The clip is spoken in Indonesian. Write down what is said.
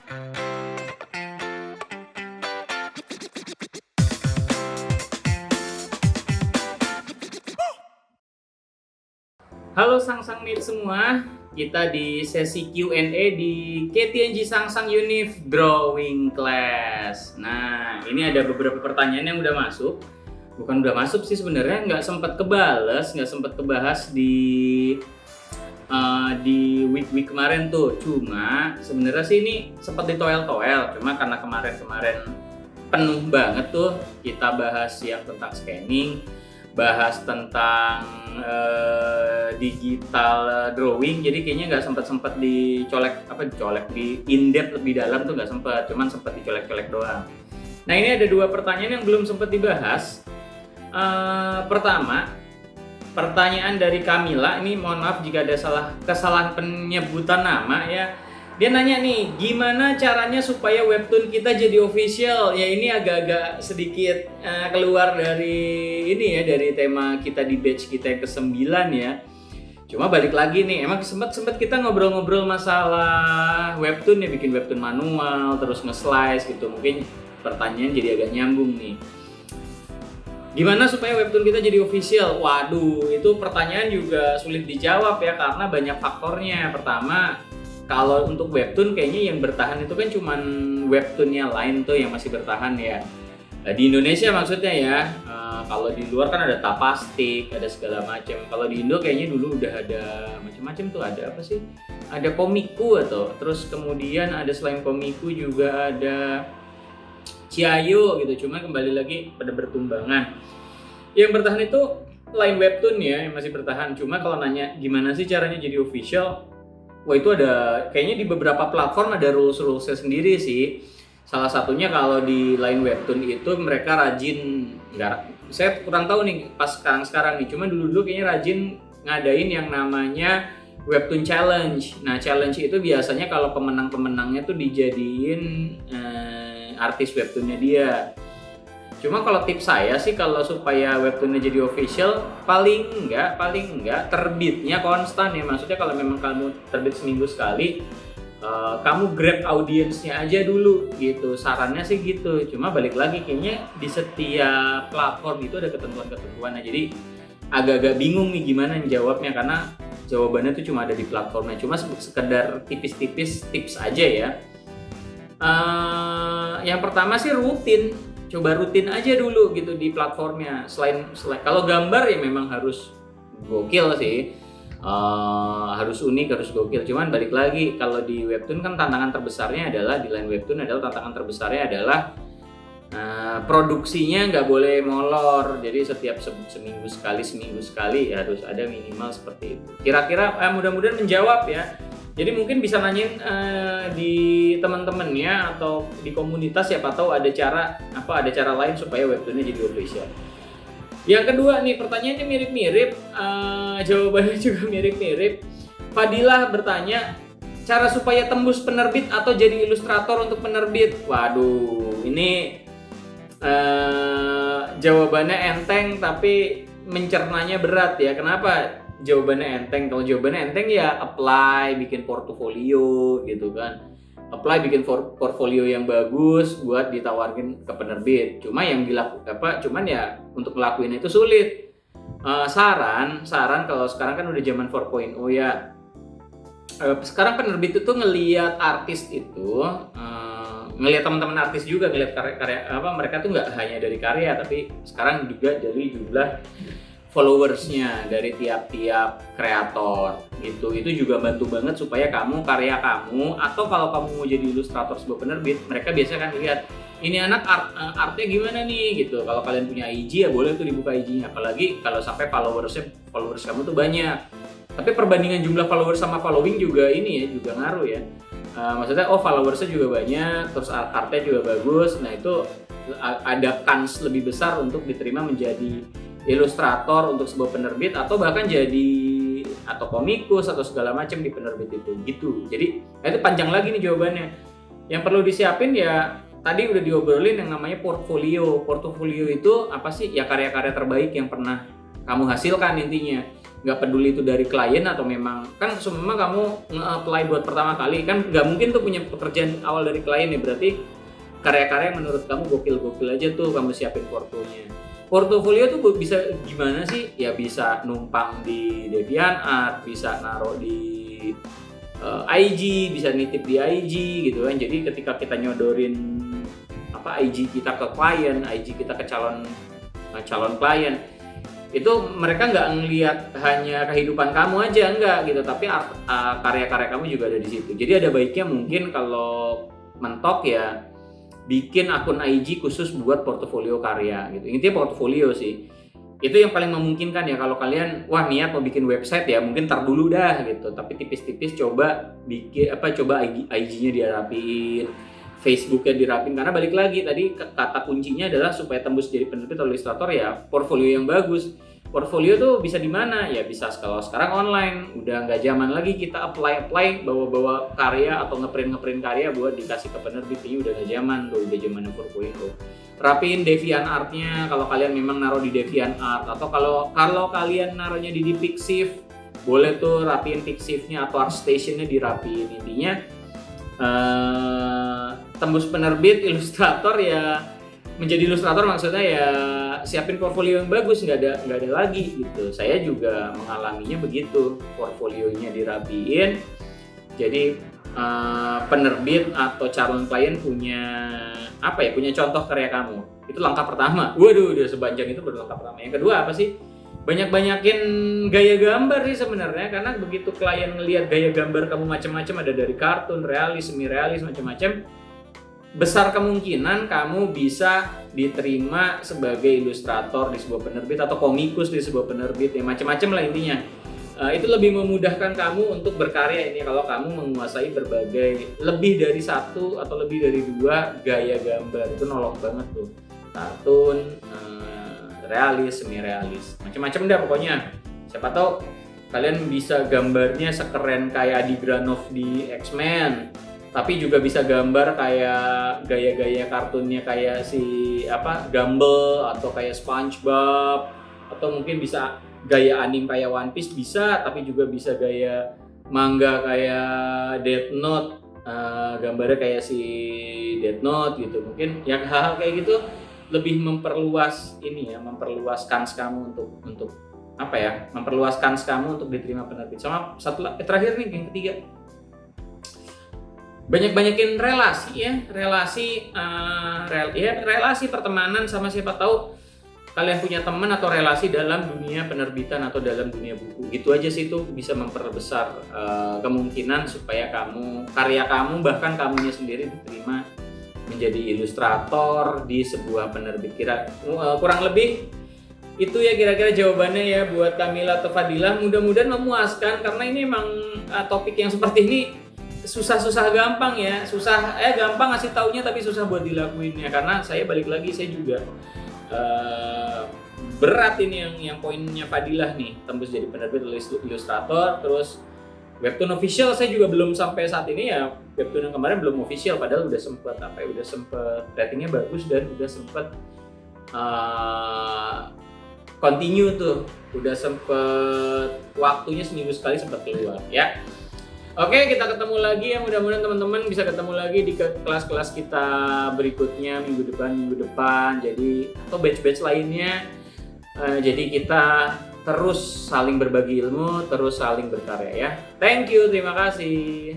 Halo Sangsang Meet semua, kita di sesi Q&A di KTNG Sangsang Univ Drawing Class. Nah, ini ada beberapa pertanyaan yang udah masuk. Bukan udah masuk sih sebenarnya, nggak sempat kebales, nggak sempat kebahas di week kemarin tuh. Cuma sebenarnya sih ini sempat ditoel-toel, cuma karena kemarin penuh banget tuh kita bahas yang tentang scanning, bahas tentang digital drawing, jadi kayaknya nggak sempat dicolek di in-depth lebih dalam tuh nggak sempat, cuman sempat dicolek-colek doang. Nah, ini ada dua pertanyaan yang belum sempat dibahas. Pertama, pertanyaan dari Kamila, ini mohon maaf jika ada kesalahan penyebutan nama ya. Dia nanya nih, gimana caranya supaya webtoon kita jadi official? Ya ini agak-agak sedikit keluar dari ini ya, dari tema kita di batch kita yang ke-9 ya. Cuma balik lagi nih, emang sempat kita ngobrol-ngobrol masalah webtoon ya, bikin webtoon manual, terus nge-slice gitu. Mungkin pertanyaan jadi agak nyambung nih. Gimana supaya webtoon kita jadi official? Waduh, itu pertanyaan juga sulit dijawab ya, karena banyak faktornya. Pertama, kalau untuk webtoon kayaknya yang bertahan itu kan cuman webtoonnya Line tuh yang masih bertahan ya. Di Indonesia maksudnya ya. Kalau di luar kan ada Tapastic, ada segala macam. Kalau di Indo kayaknya dulu udah ada macam-macam tuh. Ada apa sih? Ada Komiku atau terus kemudian ada selain Komiku juga ada Ciayo gitu. Cuma kembali lagi pada bertumbangan. Yang bertahan itu Line webtoon ya yang masih bertahan. Cuma kalau nanya gimana sih caranya jadi official? Wah, itu ada kayaknya di beberapa platform ada rules-rulesnya sendiri sih. Salah satunya kalau di Line webtoon itu mereka rajin, saya kurang tahu nih pas sekarang nih, cuma dulu kayaknya rajin ngadain yang namanya webtoon challenge. Nah, challenge itu biasanya kalau pemenangnya tuh dijadiin artis webtoonnya dia. Cuma kalau tips saya sih kalau supaya webtoonnya jadi official, paling enggak terbitnya konstan ya. Maksudnya kalau memang kamu terbit seminggu sekali, kamu grab audiensnya aja dulu gitu. Sarannya sih gitu. Cuma balik lagi kayaknya di setiap platform itu ada ketentuan-ketentuannya. Jadi agak-agak bingung nih gimana jawabnya, karena jawabannya tuh cuma ada di platformnya. Cuma sekedar tipis-tipis tips aja ya. Yang pertama sih coba rutin aja dulu gitu di platformnya. Selain kalau gambar ya memang harus gokil sih, harus unik, harus gokil. Cuman balik lagi kalau di webtoon kan tantangan terbesarnya adalah di Line webtoon adalah produksinya nggak boleh molor. Jadi setiap seminggu sekali harus ada minimal seperti itu. Kira-kira mudah-mudahan menjawab ya. Jadi mungkin bisa nanyain di teman-temannya atau di komunitas, siapa tahu ada cara lain supaya webtoonnya jadi official. Yang kedua nih, pertanyaannya mirip-mirip, jawabannya juga mirip-mirip. Fadilah bertanya, cara supaya tembus penerbit atau jadi ilustrator untuk penerbit. Waduh, ini jawabannya enteng tapi mencernanya berat ya. Kenapa? Jawabannya enteng. Kalau jawabannya enteng ya apply, bikin portofolio gitu kan. Apply bikin portfolio yang bagus buat ditawarin ke penerbit. Cuma yang cuman ya untuk ngelakuin itu sulit. Saran kalau sekarang kan udah zaman 4.0 ya. Sekarang penerbit itu ngelihat artis itu, ngelihat teman-teman artis juga, ngelihat karya mereka tuh nggak hanya dari karya, tapi sekarang juga dari jumlah followersnya dari tiap-tiap kreator gitu. Itu juga bantu banget supaya karya kamu atau kalau kamu mau jadi ilustrator sebuah penerbit, mereka biasanya kan lihat ini anak artnya gimana nih gitu. Kalau kalian punya IG ya boleh tuh dibuka IG-nya, apalagi kalau sampai followers kamu tuh banyak. Tapi perbandingan jumlah followers sama following juga juga ngaruh ya. Maksudnya followersnya juga banyak, terus artnya juga bagus. Nah, itu ada kans lebih besar untuk diterima menjadi ilustrator untuk sebuah penerbit, atau bahkan atau komikus atau segala macam di penerbit itu gitu. Jadi itu panjang lagi nih jawabannya. Yang perlu disiapin ya tadi udah diobrolin yang namanya portfolio. Portfolio itu apa sih? Ya karya-karya terbaik yang pernah kamu hasilkan intinya. nggak peduli itu dari klien atau memang kan semua kamu nge-apply buat pertama kali kan nggak mungkin tuh punya pekerjaan awal dari klien ya, berarti karya-karya yang menurut kamu gokil-gokil aja tuh kamu siapin portonya. Portofolio tuh bisa gimana sih? Ya bisa numpang di DeviantArt, bisa naruh di IG, bisa nitip di IG gitu kan. Jadi ketika kita nyodorin IG kita ke klien, IG kita ke calon klien, itu mereka nggak ngelihat hanya kehidupan kamu aja, enggak gitu, tapi karya-karya kamu juga ada di situ. Jadi ada baiknya mungkin kalau mentok ya bikin akun IG khusus buat portofolio karya gitu. Intinya portofolio sih. Itu yang paling memungkinkan ya. Kalau kalian niat mau bikin website ya mungkin tar dulu dah gitu. Tapi tipis-tipis coba bikin IG-nya dirapiin, Facebooknya dirapin, karena balik lagi tadi kata kuncinya adalah supaya tembus jadi penerbit atau ilustrator ya portfolio yang bagus. Portfolio tuh bisa di mana? Ya bisa kalau sekarang online, udah nggak zaman lagi kita apply bawa karya atau ngeprint karya buat dikasih ke penerbit, ini udah nggak zaman tuh, udah zaman 4.0. Rapiin DeviantArt-nya kalau kalian memang naruh di DeviantArt, atau kalau kalian naruhnya di Pixiv, boleh tuh rapiin Pixiv-nya atau ArtStation-nya dirapiin. Intinya tembus penerbit ilustrator ya, menjadi ilustrator maksudnya ya siapin portfolio yang bagus, nggak ada lagi gitu. Saya juga mengalaminya begitu, portfolionya dirapiin, jadi penerbit atau calon klien punya contoh karya kamu. Itu langkah pertama. Waduh, udah sepanjang itu baru langkah pertama. Yang kedua apa sih? Banyakin gaya gambar sih sebenarnya, karena begitu klien ngelihat gaya gambar kamu macam-macam, ada dari kartun, realis, semi realis, macam-macam, besar kemungkinan kamu bisa diterima sebagai ilustrator di sebuah penerbit atau komikus di sebuah penerbit, ya macam-macam lah intinya. Itu lebih memudahkan kamu untuk berkarya ini kalau kamu menguasai berbagai, lebih dari satu atau lebih dari dua gaya gambar. Itu nolong banget tuh, kartun, realis, semi realis, macam-macam dah pokoknya. Siapa tahu kalian bisa gambarnya sekeren kayak Adi Granov di X-Men, tapi juga bisa gambar kayak gaya-gaya kartunnya kayak si Gumball atau kayak SpongeBob, atau mungkin bisa gaya anime kayak One Piece bisa, tapi juga bisa gaya manga kayak Death Note, gambarnya kayak si Death Note gitu. Mungkin yang hal-hal kayak gitu lebih memperluas memperluas kans kamu untuk memperluas kans kamu untuk diterima penerbit. Sama terakhir nih, yang ketiga, banyakin relasi pertemanan, sama siapa tahu kalian punya teman atau relasi dalam dunia penerbitan atau dalam dunia buku. Gitu aja sih, itu bisa memperbesar kemungkinan supaya karya kamu bahkan kamunya sendiri diterima menjadi ilustrator di sebuah penerbit. Kurang lebih itu ya kira-kira jawabannya ya buat Kamila atau Fadilah. Mudah-mudahan memuaskan, karena ini emang topik yang seperti ini susah gampang ya, gampang ngasih taunya tapi susah buat dilakuin ya, karena saya balik lagi, saya juga berat ini yang poinnya Fadilah nih, tembus jadi penerbit ilustrator. Terus webtoon official saya juga belum sampai saat ini ya, webtoon yang kemarin belum official, padahal udah sempet ratingnya bagus dan udah sempet continue tuh, udah sempet waktunya seminggu sekali sempet keluar ya. Oke, kita ketemu lagi ya, mudah-mudahan teman-teman bisa ketemu lagi di kelas-kelas kita berikutnya minggu depan, jadi atau batch lainnya. Jadi kita terus saling berbagi ilmu, terus saling berkarya ya. Thank you, terima kasih.